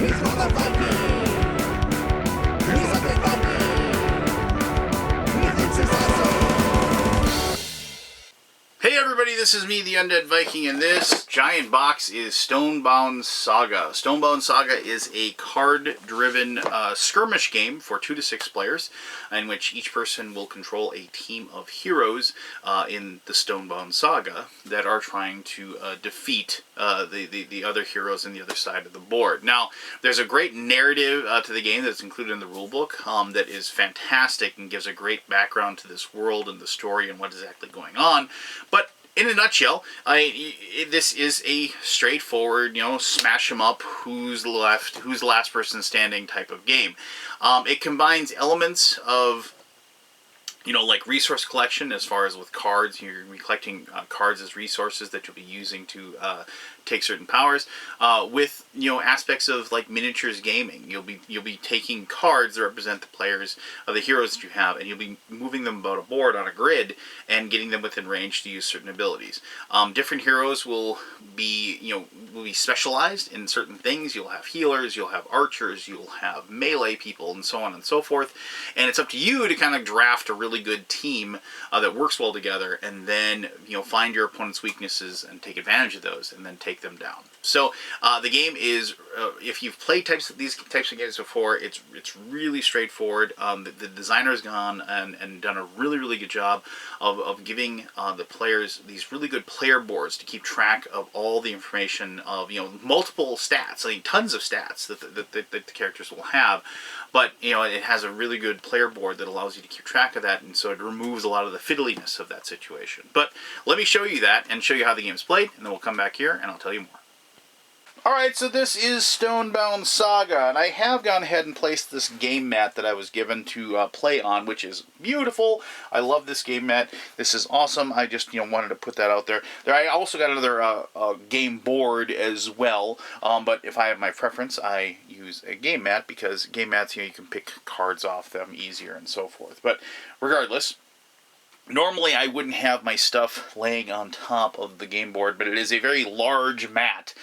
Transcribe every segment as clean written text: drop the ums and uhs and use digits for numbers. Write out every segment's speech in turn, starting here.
Hey everybody, this is me, the Undead Viking, and this giant box is Stonebound Saga. Stonebound Saga is a card-driven skirmish game for 2 to 6 players, in which each person will control a team of heroes in the Stonebound Saga that are trying to defeat the other heroes on the other side of the board. Now, there's a great narrative to the game that's included in the rulebook that is fantastic and gives a great background to this world and the story and what is actually going on. But in a nutshell, this is a straightforward, smash 'em up, who's left, who's the last person standing type of game. It combines elements of, like resource collection, as far as with cards. You're collecting cards as resources that you'll be using to take certain powers, with aspects of like miniatures gaming. You'll be taking cards that represent the players of the heroes that you have, and you'll be moving them about a board on a grid and getting them within range to use certain abilities. Different heroes will be specialized in certain things. You'll have healers, you'll have archers, you'll have melee people, and so on and so forth. And it's up to you to kind of draft a really good team that works well together, and then find your opponent's weaknesses and take advantage of those, and then take them down. So the game is, if you've played these types of games before, it's really straightforward. The designer's gone and done a really good job of giving the players these really good player boards to keep track of all the information of multiple stats. I mean, tons of stats that the characters will have, but it has a really good player board that allows you to keep track of that, and so it removes a lot of the fiddliness of that situation. But let me show you that and show you how the game's played, and then we'll come back here and I'll tell you more. Alright, so this is Stonebound Saga, and I have gone ahead and placed this game mat that I was given to play on, which is beautiful. I love this game mat. This is awesome. I just wanted to put that out there. I also got another game board as well, but if I have my preference, I use a game mat, because game mats, you can pick cards off them easier and so forth. But regardless, normally I wouldn't have my stuff laying on top of the game board, but it is a very large mat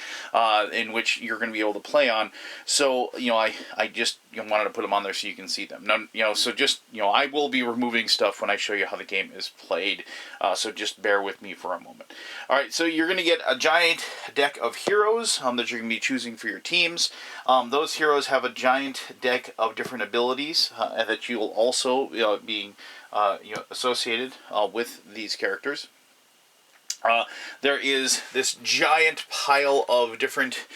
in which you're going to be able to play on. So, I just wanted to put them on there so you can see them. Now, so just, I will be removing stuff when I show you how the game is played, so just bear with me for a moment. Alright, so you're going to get a giant deck of heroes that you're going to be choosing for your teams. Those heroes have a giant deck of different abilities that you will also be associated with these characters. There is this giant pile of different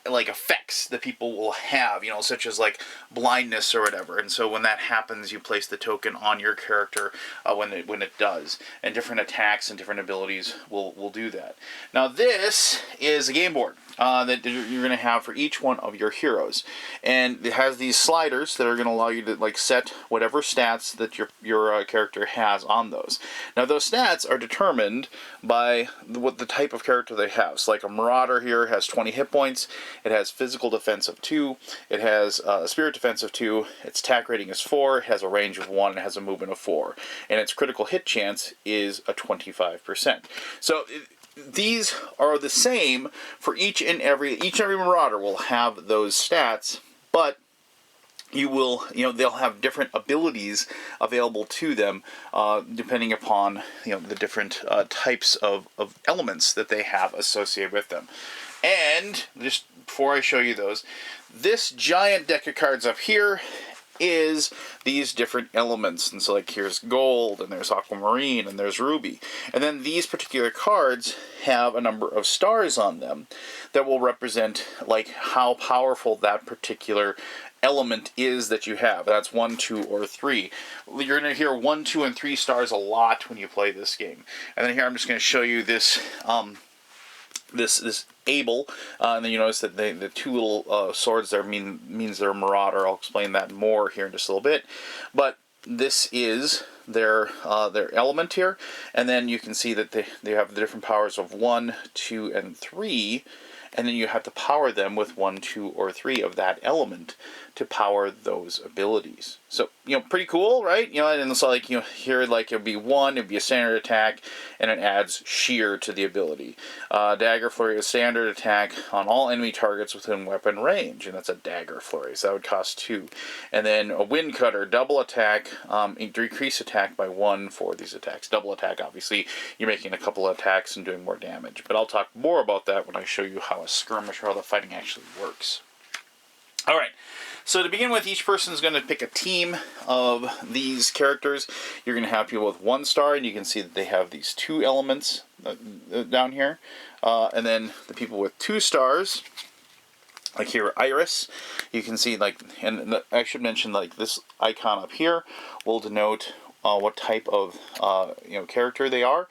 like effects that people will have, such as like blindness or whatever. And so when that happens, you place the token on your character when it does, and different attacks and different abilities will do that. Now this is a game board that you're going to have for each one of your heroes, and it has these sliders that are going to allow you to set whatever stats that your character has on those. Now those stats are determined by what the type of character they have. So like a Marauder here has 20 hit points. It has physical defense of 2. It has spirit defense of 2. Its attack rating is 4. It has a range of 1. It has a movement of 4, and its critical hit chance is a 25%. So these are the same for each and every Marauder will have those stats, but you will, they'll have different abilities available to them depending upon, the different types of elements that they have associated with them. And just before I show you those, this giant deck of cards up here is these different elements. And so like here's gold, and there's aquamarine, and there's ruby. And then these particular cards have a number of stars on them that will represent like how powerful that particular element is that you have. That's 1, 2, or 3. You're going to hear 1, 2, and 3 stars a lot when you play this game. And then here I'm just going to show you this this able, and then you notice that the 2 little swords there means they're a Marauder. I'll explain that more here in just a little bit. But this is their element here, and then you can see that they have the different powers of 1, 2, and 3. and then you have to power them with 1, 2, or 3 of that element to power those abilities. So, pretty cool, right? And it's like, here, like, it'd be 1, it'd be a standard attack, and it adds sheer to the ability. Dagger Flurry, a standard attack on all enemy targets within weapon range, and that's a dagger flurry, so that would cost 2. And then a Wind Cutter, double attack, decrease attack by 1 for these attacks. Double attack, obviously, you're making a couple of attacks and doing more damage, but I'll talk more about that when I show you how a skirmish or how the fighting actually works. Alright, so to begin with, each person is going to pick a team of these characters. You're going to have people with 1 star, and you can see that they have these 2 elements down here. And then the people with 2 stars, like here, Iris, you can see, like, and I should mention, like, this icon up here will denote what type of character they are.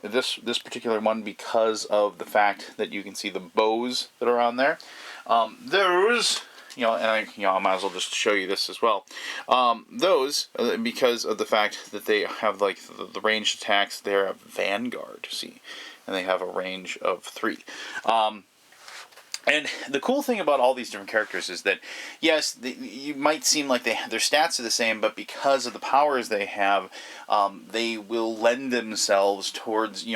This particular one, because of the fact that you can see the bows that are on there. Those, and I might as well just show you this as well. Those, because of the fact that they have, like, the ranged attacks, they're a Vanguard, see, and they have a range of 3. And the cool thing about all these different characters is that, yes, you might seem like their stats are the same, but because of the powers they have, they will lend themselves towards,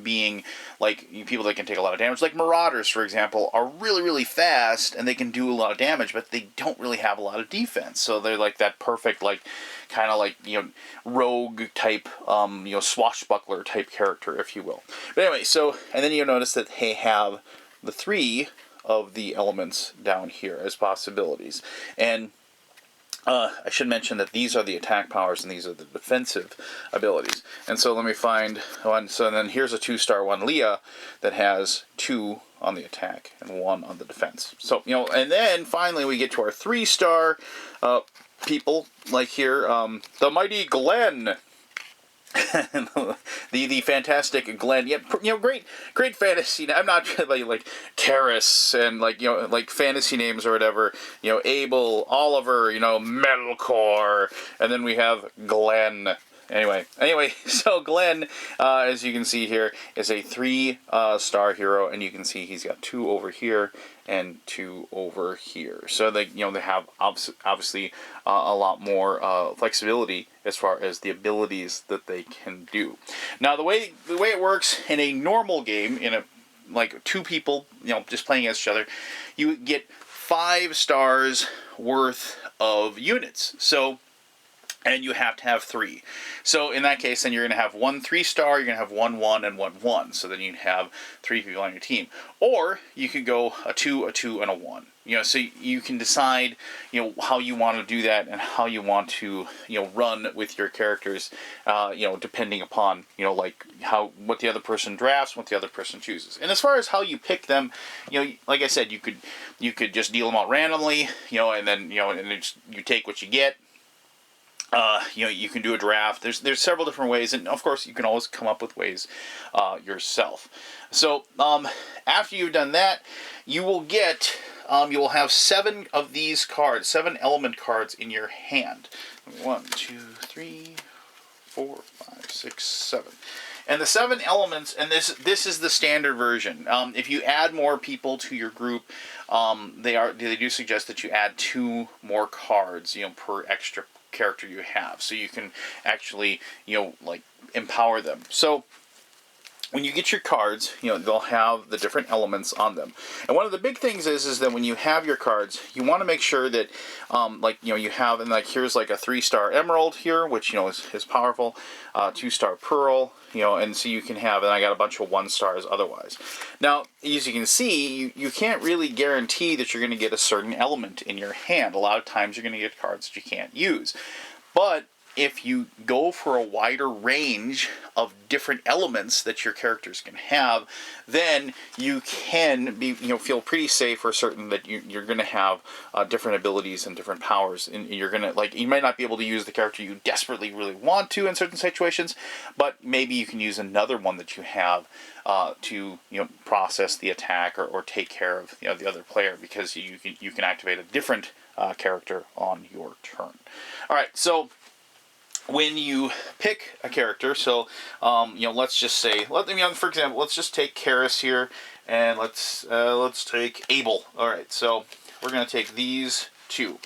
being like people that can take a lot of damage. Like Marauders, for example, are really, really fast, and they can do a lot of damage, but they don't really have a lot of defense. So they're like that perfect, like, kind of like, rogue type, swashbuckler type character, if you will. But anyway, so, and then you'll notice that they have the 3 of the elements down here as possibilities. And I should mention that these are the attack powers and these are the defensive abilities. And so let me find one. So then here's a 2-star one, Leah, that has 2 on the attack and 1 on the defense. So, and then finally we get to our 3-star people, like here, the mighty Glenn. the fantastic Glenn, great fantasy. I'm not like Karis and like fantasy names or whatever. Abel, Oliver, Metalcore, and then we have Glenn. Anyway, so Glenn, as you can see here, is a 3-star hero, and you can see he's got 2 over here and 2 over here. So they have obviously a lot more flexibility as far as the abilities that they can do. Now, the way it works in a normal game, in a like 2 people, just playing against each other, you get 5 stars worth of units. So. And you have to have 3. So in that case, then you're going to have 1 3-star, you're going to have 1 1, and 1 1. So then you'd have 3 people on your team. Or you could go a 2, a 2, and a 1. So you can decide, how you want to do that and how you want to, run with your characters, depending upon, like what the other person drafts, what the other person chooses. And as far as how you pick them, like I said, you could just deal them out randomly, and then, and you take what you get. You can do a draft. There's several different ways, and of course you can always come up with ways yourself. So after you've done that, you will have 7 of these cards, 7 element cards in your hand. 1, 2, 3, 4, 5, 6, 7. And the 7 elements, and this is the standard version. If you add more people to your group, they do suggest that you add 2 more cards, per extra character you have, so you can actually like empower them. So when you get your cards, they'll have the different elements on them. And one of the big things is that when you have your cards, you want to make sure that you have, and like here's like a 3-star emerald here, which is powerful, 2-star pearl, and so you can have, and I got a bunch of 1 stars otherwise. Now, as you can see, you can't really guarantee that you're going to get a certain element in your hand. A lot of times you're going to get cards that you can't use. But if you go for a wider range of different elements that your characters can have, then you can be, feel pretty safe or certain that you're going to have different abilities and different powers. And you're going to, you might not be able to use the character you desperately really want to in certain situations, but maybe you can use another one that you have to, process the attack or take care of, the other player, because you can activate a different character on your turn. All right, so when you pick a character, so you know, let's just say, for example, let's just take Karis here, and let's take Abel. All right, so we're gonna take these two.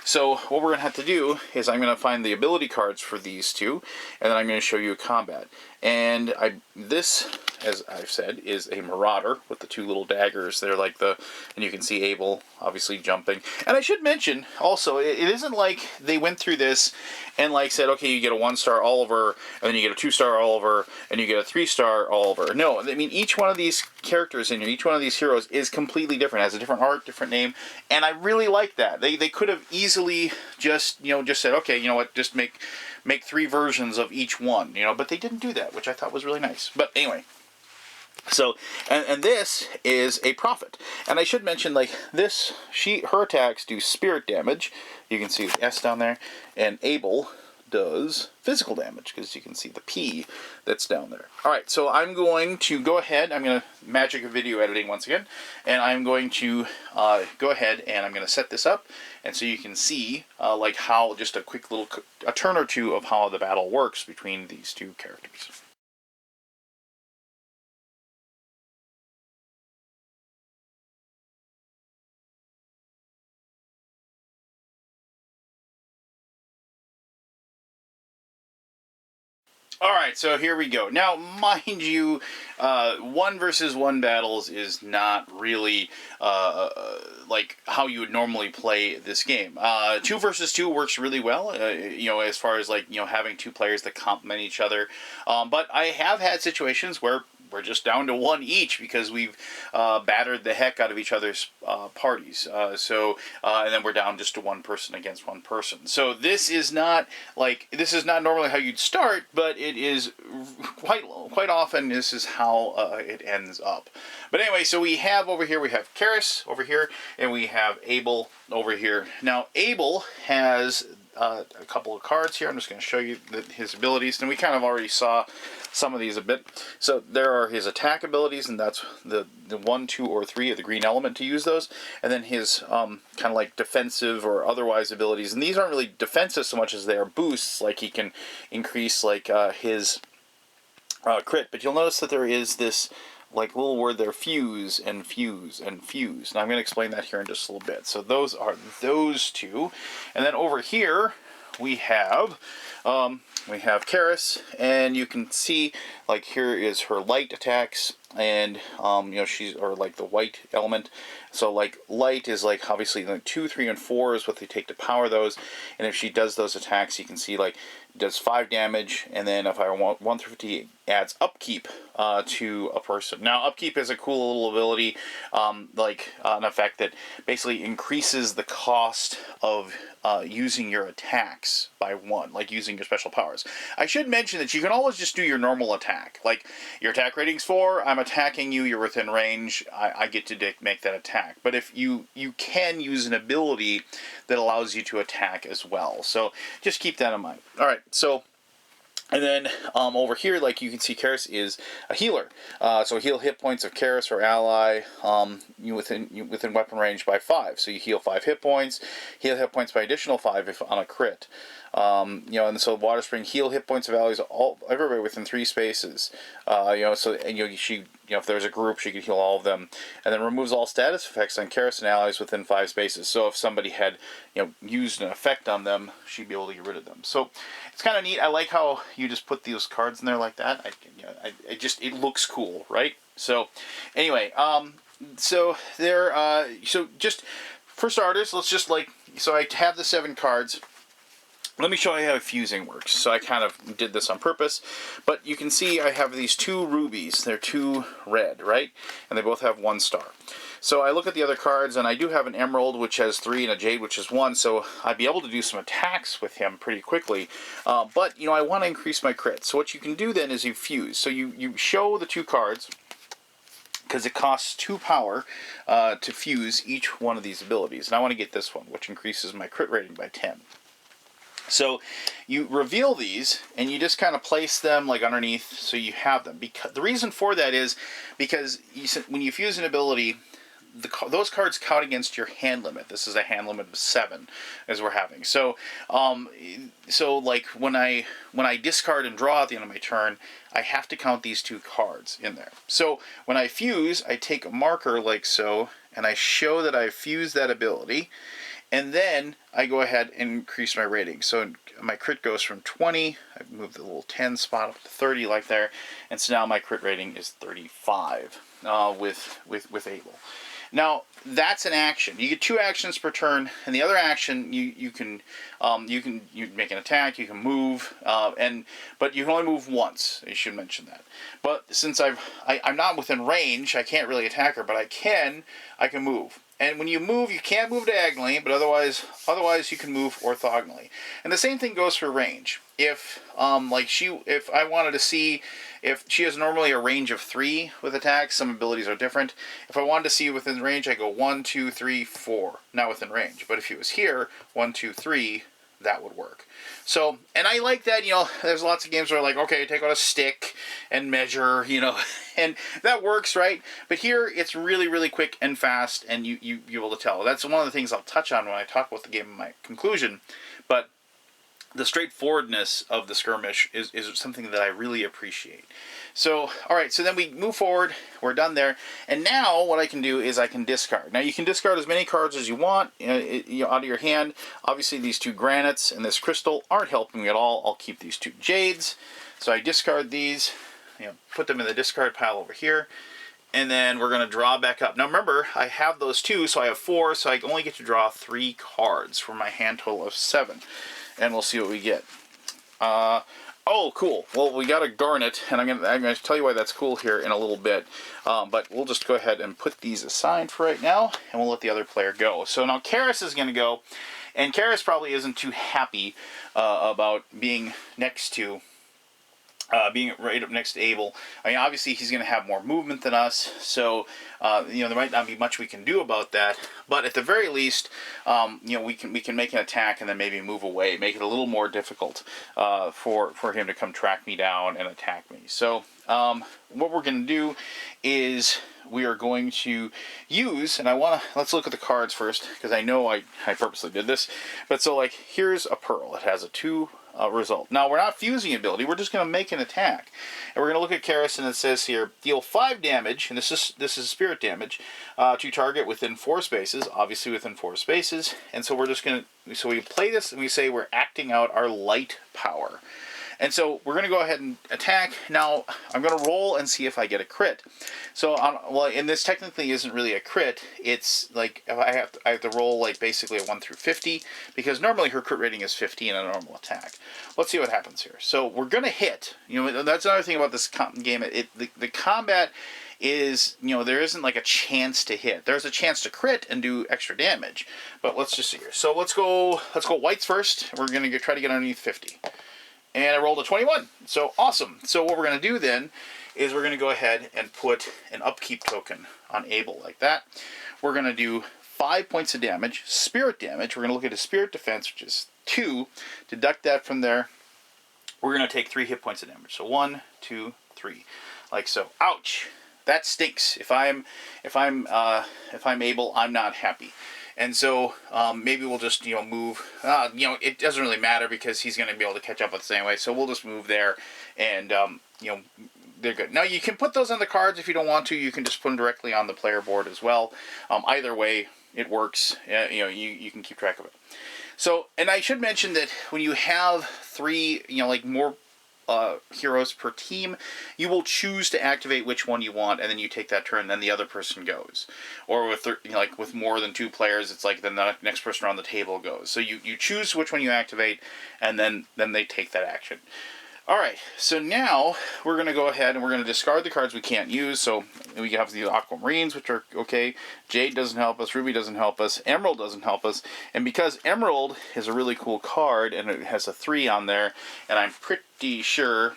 So what we're gonna have to do is I'm gonna find the ability cards for these two, and then I'm gonna show you a combat. And this, as I've said, is a Marauder with the two little daggers. They're like and you can see Abel obviously jumping. And I should mention also, it isn't like they went through this and like said, okay, you get a 1-star Oliver, and then you get a 2-star Oliver, and you get a 3-star Oliver. No, I mean, each one of these characters in here, each one of these heroes is completely different, has a different art, different name, and I really like that. They could have easily just said, okay, you know what, just make 3 versions of each one, but they didn't do that, which I thought was really nice. But anyway, so, and this is a Prophet. And I should mention, like, her attacks do spirit damage. You can see the S down there. And Abel does physical damage, because you can see the P that's down there. Alright, so I'm going to go ahead. I'm going to magic video editing once again. And I'm going to go ahead and I'm going to set this up. And so you can see, like, how, just a quick little, a turn or two of how the battle works between these two characters. Alright, so here we go. Now, mind you, 1 versus 1 battles is not really like how you would normally play this game. 2 versus 2 works really well, as far as, like, having 2 players that complement each other. But I have had situations where we're just down to 1 each because we've battered the heck out of each other's parties. And then we're down just to 1 person against 1 person. So this is not normally how you'd start, but it is quite often this is how it ends up. But anyway, so we have Karis over here, and we have Abel over here. Now Abel has a couple of cards here. I'm just going to show you his abilities, and we kind of already saw some of these a bit. So there are his attack abilities, and that's the 1, 2, or 3 of the green element to use those, and then his kind of like defensive or otherwise abilities. And these aren't really defensive so much as they are boosts, like he can increase like his crit. But you'll notice that there is this like little word there, fuse and fuse and fuse. Now I'm going to explain that here in just a little bit. So those are those two. And then over here we have Karis, and you can see like here is her light attacks, and she's, or like the white element. So like light is like obviously the 2, 3, and 4 is what they take to power those. And if she does those attacks, you can see like it does 5 damage, and then if I want 1 through 50, it adds upkeep to a person. Now upkeep is a cool little ability, an effect that basically increases the cost of using your attacks by 1, like using your special powers. I should mention that you can always just do your normal attack. Like, your attack rating's 4, I'm attacking you, you're within range, I get to make that attack. But if you can use an ability that allows you to attack as well. So just keep that in mind. Alright, so and then over here, like you can see, Karis is a healer. So heal hit points of Karis or ally within weapon range by 5. So you heal 5 hit points, heal hit points by additional 5 if on a crit. And so Water Spring heal hit points of allies everywhere within 3 spaces. If there's a group, she could heal all of them, and then removes all status effects on Karis and allies within 5 spaces. So if somebody had used an effect on them, she'd be able to get rid of them. So it's kind of neat. I like how you just put those cards in there like that. It looks cool, right? So anyway, so just for starters, let's just so I have the 7 cards. Let me show you how fusing works. So I kind of did this on purpose, but you can see I have these 2 rubies. They're 2 red, right? And they both have 1 star. So I look at the other cards, and I do have an emerald, which has 3, and a jade, which is 1, so I'd be able to do some attacks with him pretty quickly. But, I want to increase my crit. So what you can do then is you fuse. So you show the 2 cards, because it costs 2 power to fuse each one of these abilities. And I want to get this one, which increases my crit rating by 10. So you reveal these, and you just kind of place them like underneath so you have them. Because the reason for that is because when you fuse an ability, those cards count against your hand limit. This is a hand limit of 7 as we're having. So like when I discard and draw at the end of my turn, I have to count these 2 cards in there. So when I fuse, I take a marker like so, and I show that I fused that ability, and then I go ahead and increase my rating. So my crit goes from 20, I move the little 10 spot up to 30 like there, and so now my crit rating is 35 with Able. Now that's an action. You get 2 actions per turn, and the other action you can make an attack, you can move, but you can only move once. I should mention that. But since I'm not within range, I can't really attack her, but I can move. And when you move, you can't move diagonally, but otherwise you can move orthogonally. And the same thing goes for range. If if I wanted to see if she has normally a range of 3 with attacks, some abilities are different. If I wanted to see within range, I go 1, 2, 3, 4, not within range. But if he was here, 1, 2, 3, that would work. So, and I like that, there's lots of games where like, okay, take out a stick and measure, and that works, right? But here, it's really, really quick and fast, and you're able to tell. That's one of the things I'll touch on when I talk about the game in my conclusion. But the straightforwardness of the skirmish is something that I really appreciate. So, all right, so then we move forward. We're done there. And now what I can do is I can discard. Now, you can discard as many cards as you want out of your hand. Obviously, these 2 granites and this crystal aren't helping me at all. I'll keep these 2 jades. So I discard these, put them in the discard pile over here. And then we're going to draw back up. Now, remember, I have those 2, so I have 4. So I only get to draw 3 cards for my hand total of 7. And we'll see what we get. Oh, cool. Well, we got a garnet, and I'm gonna tell you why that's cool here in a little bit. But we'll just go ahead and put these aside for right now, and we'll let the other player go. So now Karis is going to go, and Karis probably isn't too happy about being next to being right up next to Abel. I mean, obviously he's going to have more movement than us, so there might not be much we can do about that. But at the very least, we can make an attack and then maybe move away, make it a little more difficult for him to come track me down and attack me. So what we're going to do is we are going to use, and let's look at the cards first, because I know I purposely did this. But so like here's a pearl. It has a 2 result. Now, we're not fusing ability, we're just going to make an attack. And we're going to look at Karis, and it says here, deal 5 damage, and this is spirit damage, to target within 4 spaces, obviously within 4 spaces. And so we're just going to, so we play this, and we say we're acting out our light power. And so we're going to go ahead and attack. Now, I'm going to roll and see if I get a crit. So, and this technically isn't really a crit. It's like I have to roll like basically a 1 through 50, because normally her crit rating is 50 in a normal attack. Let's see what happens here. So we're going to hit. That's another thing about this game. The combat is, there isn't like a chance to hit. There's a chance to crit and do extra damage. But let's just see here. So let's go whites first. We're going to try to get underneath 50. And I rolled a 21. So awesome. So what we're going to do then is we're going to go ahead and put an upkeep token on Abel like that. We're going to do 5 points of damage, spirit damage. We're going to look at his spirit defense, which is 2. Deduct that from there. We're going to take 3 hit points of damage. So 1, 2, 3, like so. Ouch! That stinks. If I'm Abel, I'm not happy. And so maybe we'll just move. It doesn't really matter because he's going to be able to catch up with us anyway. So we'll just move there, and they're good. Now you can put those on the cards if you don't want to. You can just put them directly on the player board as well. Either way, it works. You can keep track of it. So, and I should mention that when you have 3, more heroes per team, you will choose to activate which one you want, and then you take that turn, then the other person goes. Or with with more than 2 players, it's like then the next person around the table goes. So you choose which one you activate, and then they take that action. Alright, so now we're going to go ahead and we're going to discard the cards we can't use. So we have the Aquamarines, which are okay. Jade doesn't help us. Ruby doesn't help us. Emerald doesn't help us. And because Emerald is a really cool card, and it has a 3 on there, and I'm pretty sure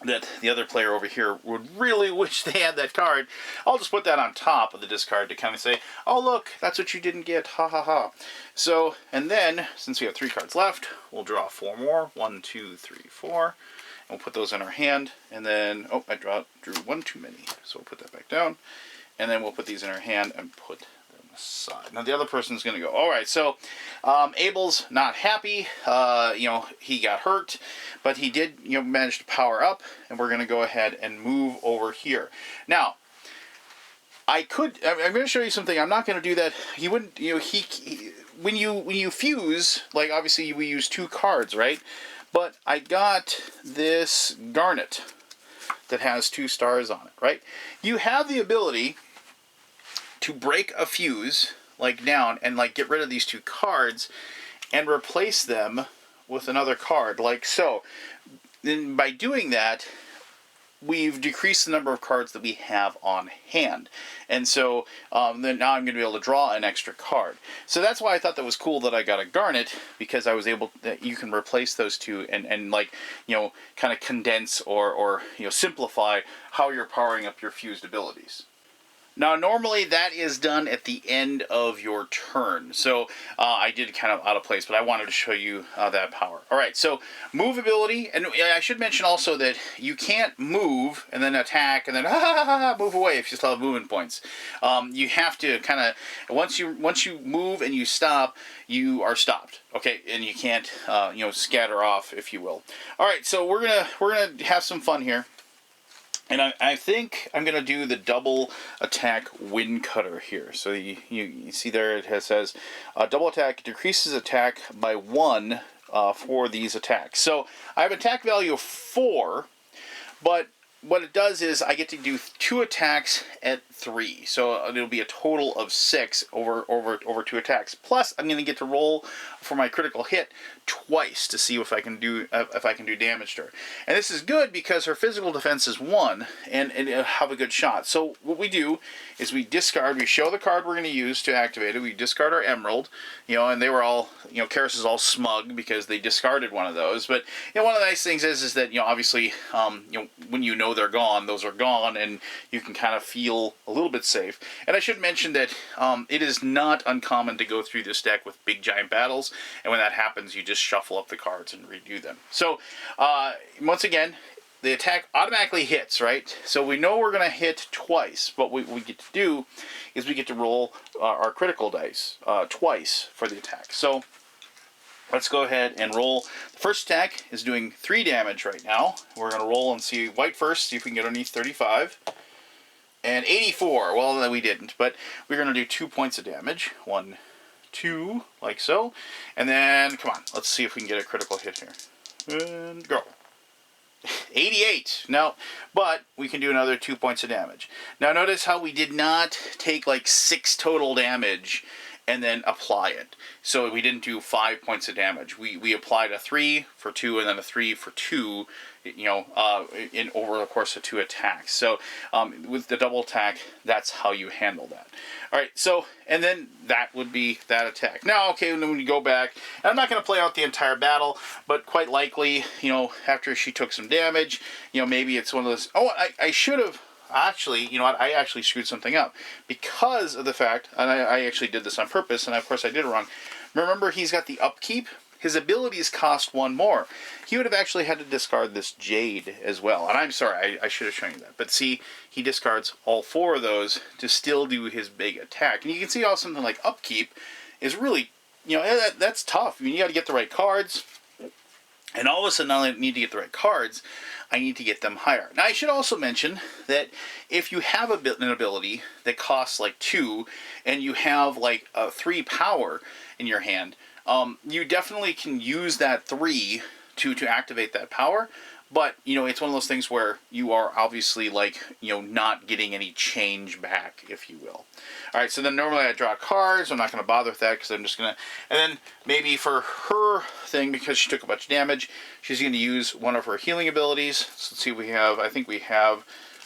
that the other player over here would really wish they had that card, I'll just put that on top of the discard to kind of say, oh look, that's what you didn't get, ha ha ha. So, and then, since we have 3 cards left, we'll draw 4 more, 1, 2, 3, 4, and we'll put those in our hand, and then, oh, I drew 1 too many, so we'll put that back down, And then we'll put these in her hand and put them aside. Now the other person's going to go. All right, so Abel's not happy. You know, he got hurt, but he did, you know, manage to power up. And we're going to go ahead and move over here. Now, I'm going to show you something. I'm not going to do that. He wouldn't, you know, when you fuse, like obviously we use 2 cards, right? But I got this garnet that has 2 stars on it, right? You have the ability to break a fuse, like down, and like get rid of these 2 cards and replace them with another card, like so. Then by doing that, we've decreased the number of cards that we have on hand. And so then now I'm going to be able to draw an extra card. So that's why I thought that was cool that I got a garnet, because I was able that you can replace those 2 and like, you know, kind of condense or you know, simplify how you're powering up your fused abilities. Now, normally that is done at the end of your turn. So I did kind of out of place, but I wanted to show you that power. All right, so move ability. And I should mention also that you can't move and then attack and then move away if you still have movement points. You have to kind of, once you move and you stop, you are stopped. Okay, and you can't you know, scatter off, if you will. All right, so we're gonna have some fun here. And I think I'm going to do the double attack wind cutter here. So you see there it says double attack decreases attack by 1 for these attacks. So I have attack value of 4, but what it does is I get to do 2 attacks at 3. So it'll be a total of 6 over 2 attacks. Plus I'm going to get to roll for my critical hit twice to see if I can do damage to her. And this is good because her physical defense is 1 and have a good shot. So what we do is we discard, we show the card we're going to use to activate it. We discard our emerald, you know, and they were all, you know, Karis is all smug because they discarded one of those. But you know, one of the nice things is that, you know, obviously you know, when you know they're gone, those are gone, and you can kind of feel a little bit safe. And I should mention that it is not uncommon to go through this deck with big giant battles, and when that happens, you just shuffle up the cards and redo them. So once again, the attack automatically hits, right? So we know we're going to hit twice. What we get to do is we get to roll our critical dice twice for the attack. So let's go ahead and roll. The first attack is doing 3 damage right now. We're going to roll and see white first, see if we can get underneath 35. And 84. Well, we didn't, but we're going to do 2 points of damage. 1, 2, like so. And then, come on, let's see if we can get a critical hit here. And go. 88. No, but we can do another 2 points of damage. Now notice how we did not take like 6 total damage and then apply it. So we didn't do 5 points of damage. We applied a 3 for 2 and then a 3 for 2, you know, in over the course of 2 attacks. So with the double attack, that's how you handle that. All right, so, and then that would be that attack. Now, okay, and then when you go back, and I'm not going to play out the entire battle, but quite likely, you know, after she took some damage, you know, maybe it's one of those, oh, I should have, actually, you know what, I actually screwed something up because of the fact, and I actually did this on purpose, and of course I did it wrong. Remember, he's got the upkeep. His abilities cost 1 more. He would have actually had to discard this Jade as well. And I'm sorry, I should have shown you that. But see, he discards all 4 of those to still do his big attack. And you can see how something like upkeep is really, you know, that's tough. I mean, you got to get the right cards. And all of a sudden, not only need to get the right cards, I need to get them higher. Now, I should also mention that if you have an ability that costs like 2, and you have like a 3 power in your hand, you definitely can use that 3 to activate that power. But, you know, it's one of those things where you are obviously, like, you know, not getting any change back, if you will. All right, so then normally I draw cards. I'm not going to bother with that because I'm just going to... And then maybe for her thing, because she took a bunch of damage, she's going to use one of her healing abilities. So let's see what we have. I think we have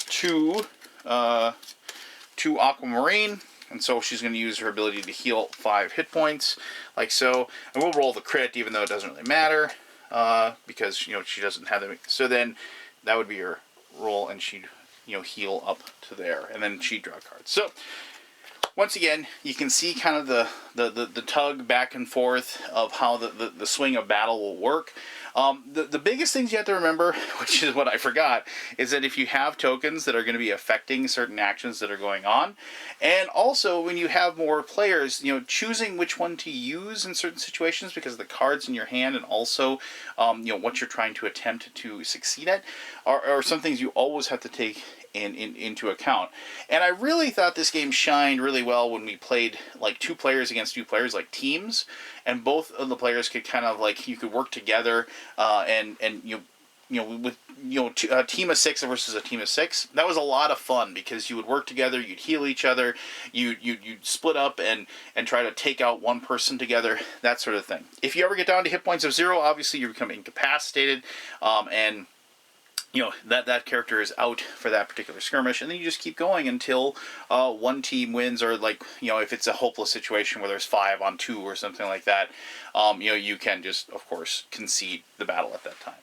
2 Aquamarine. And so she's going to use her ability to heal 5 hit points, like so. And we'll roll the crit, even though it doesn't really matter. Because, you know, she doesn't have them. So then that would be her roll, and she'd, you know, heal up to there, and then she'd draw cards. So once again, you can see kind of the tug back and forth of how the swing of battle will work. The biggest things you have to remember, which is what I forgot, is that if you have tokens that are going to be affecting certain actions that are going on, and also when you have more players, choosing which one to use in certain situations because of the cards in your hand, and also what you're trying to attempt to succeed at, are some things you always have to take into account. And I really thought this game shined really well when we played like 2 players against 2 players, like teams, and both of the players could kind of like, you could work together, and with a team of 6 versus a team of 6. That was a lot of fun because you would work together, you'd heal each other, you'd split up and try to take out one person together, that sort of thing. If you ever get down to hit points of 0, obviously you become incapacitated, and that character is out for that particular skirmish, and then you just keep going until one team wins, or like, if it's a hopeless situation where there's 5 on 2 or something like that, you can just, of course, concede the battle at that time.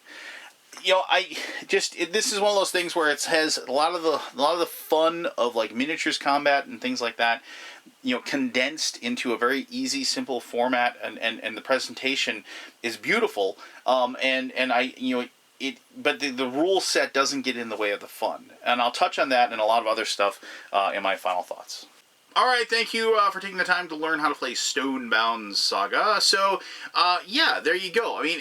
This is one of those things where it has a lot of the fun of like miniatures combat and things like that, condensed into a very easy, simple format, and the presentation is beautiful, but the rule set doesn't get in the way of the fun. And I'll touch on that and a lot of other stuff in my final thoughts. All right, thank you for taking the time to learn how to play Stonebound Saga. So, yeah, there you go. I mean,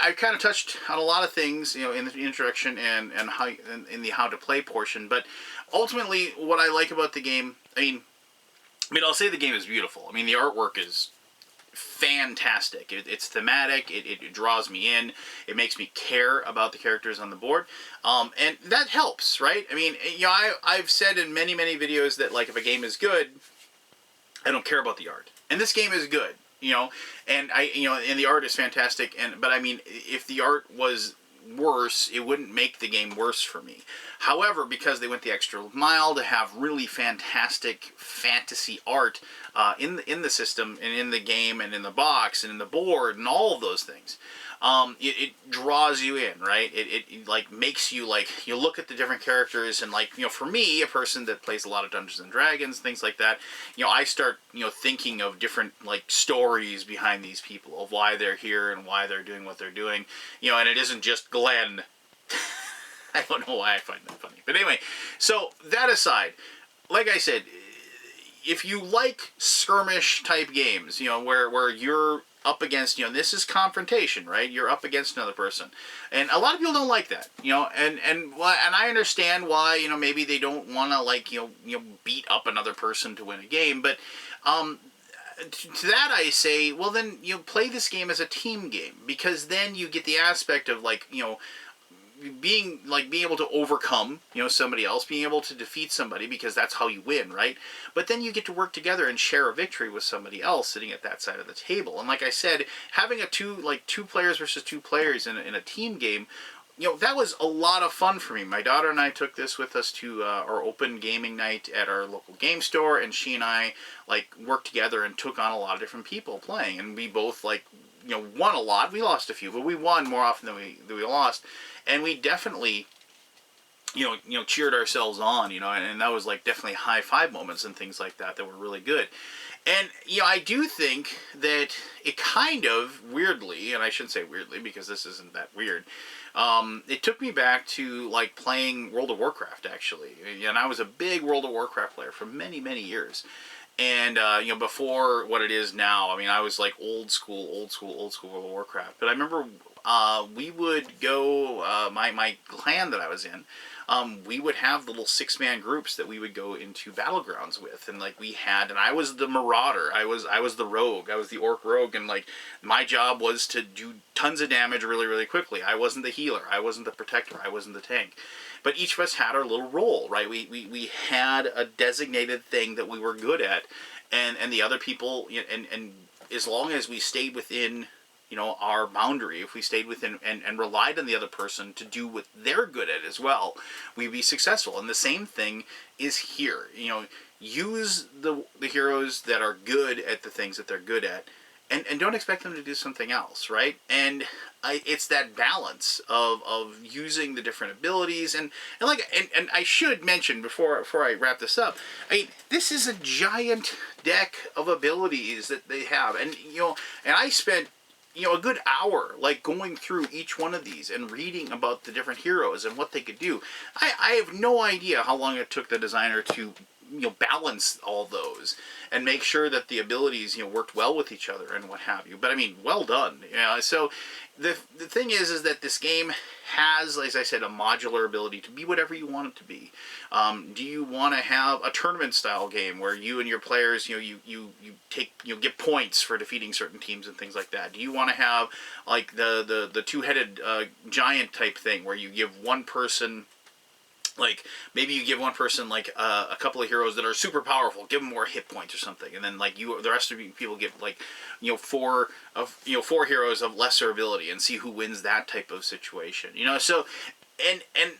I kind of touched on a lot of things, in the introduction and how in the how to play portion. But ultimately, what I like about the game, I'll say the game is beautiful. I mean, the artwork is fantastic. It's thematic. It draws me in. It makes me care about the characters on the board, and that helps, right? I mean, I've said in many videos that like if a game is good, I don't care about the art, and this game is good, and and the art is fantastic. But I mean, if the art was worse, it wouldn't make the game worse for me. However, because they went the extra mile to have really fantastic fantasy art in the system and in the game and in the box and in the board and all of those things, it draws you in, right? It like makes you like, you look at the different characters and like, for me, a person that plays a lot of Dungeons and Dragons, things like that, I start, thinking of different like stories behind these people, of why they're here and why they're doing what they're doing, and it isn't just Glenn. I don't know why I find that funny. But anyway, so that aside, like I said, if you like skirmish type games, where you're up against, this is confrontation, right? You're up against another person. And a lot of people don't like that, and I understand why, maybe they don't want to like, beat up another person to win a game, but to that I say, well then, play this game as a team game, because then you get the aspect of like, being able to overcome, somebody else, being able to defeat somebody, because that's how you win, right? But then you get to work together and share a victory with somebody else sitting at that side of the table. And like I said, having a two players versus 2 players in a team game, that was a lot of fun for me. My daughter and I took this with us to our open gaming night at our local game store, and she and I like worked together and took on a lot of different people playing, and we both like, won a lot. We lost a few, but we won more often than we lost. And we definitely, cheered ourselves on, and that was like definitely high five moments and things like that were really good. And, I do think that it kind of weirdly, and I shouldn't say weirdly because this isn't that weird, it took me back to like playing World of Warcraft, actually. And I was a big World of Warcraft player for many years. And, before what it is now, I was like old school World of Warcraft. But I remember we would go, my clan that I was in, we would have little 6-man groups that we would go into battlegrounds with, and like and I was the marauder, I was the rogue, I was the orc rogue, and like my job was to do tons of damage really quickly. I wasn't the healer, I wasn't the protector, I wasn't the tank. But each of us had our little role, right? We had a designated thing that we were good at, and the other people, and as long as we stayed within, our boundary, if we stayed within and relied on the other person to do what they're good at as well, we'd be successful. And the same thing is here. Use the heroes that are good at the things that they're good at, and don't expect them to do something else, right? And it's that balance of using the different abilities, and I should mention before I wrap this up, this is a giant deck of abilities that they have, and and I spent a good hour, like going through each one of these and reading about the different heroes and what they could do. I have no idea how long it took the designer to balance all those and make sure that the abilities worked well with each other and what have you. But I mean, well done. So the thing is that this game has, as I said, a modular ability to be whatever you want it to be. Do you want to have a tournament style game where you and your players you take get points for defeating certain teams and things like that? Do you want to have like the two-headed giant type thing where you give one person, like, maybe you give one person like a couple of heroes that are super powerful, give them more hit points or something, and then like the rest of you people get like four heroes of lesser ability, and see who wins that type of situation. So and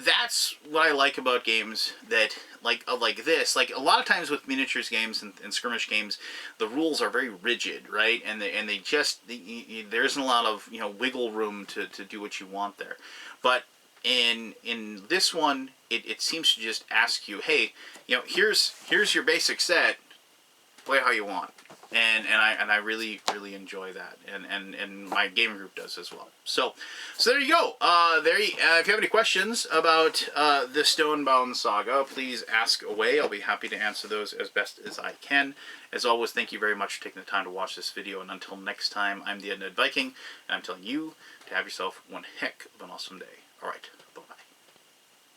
that's what I like about games that like this. Like a lot of times with miniatures games and skirmish games, the rules are very rigid, right? And they just there isn't a lot of wiggle room to do what you want there, but in this one, it seems to just ask you, hey, here's your basic set, play how you want, and I really enjoy that, and my gaming group does as well. So there you go. If you have any questions about the Stonebound Saga, please ask away. I'll be happy to answer those as best as I can. As always, thank you very much for taking the time to watch this video, and until next time, I'm the Undead Viking, and I'm telling you to have yourself one heck of an awesome day. All right, bye.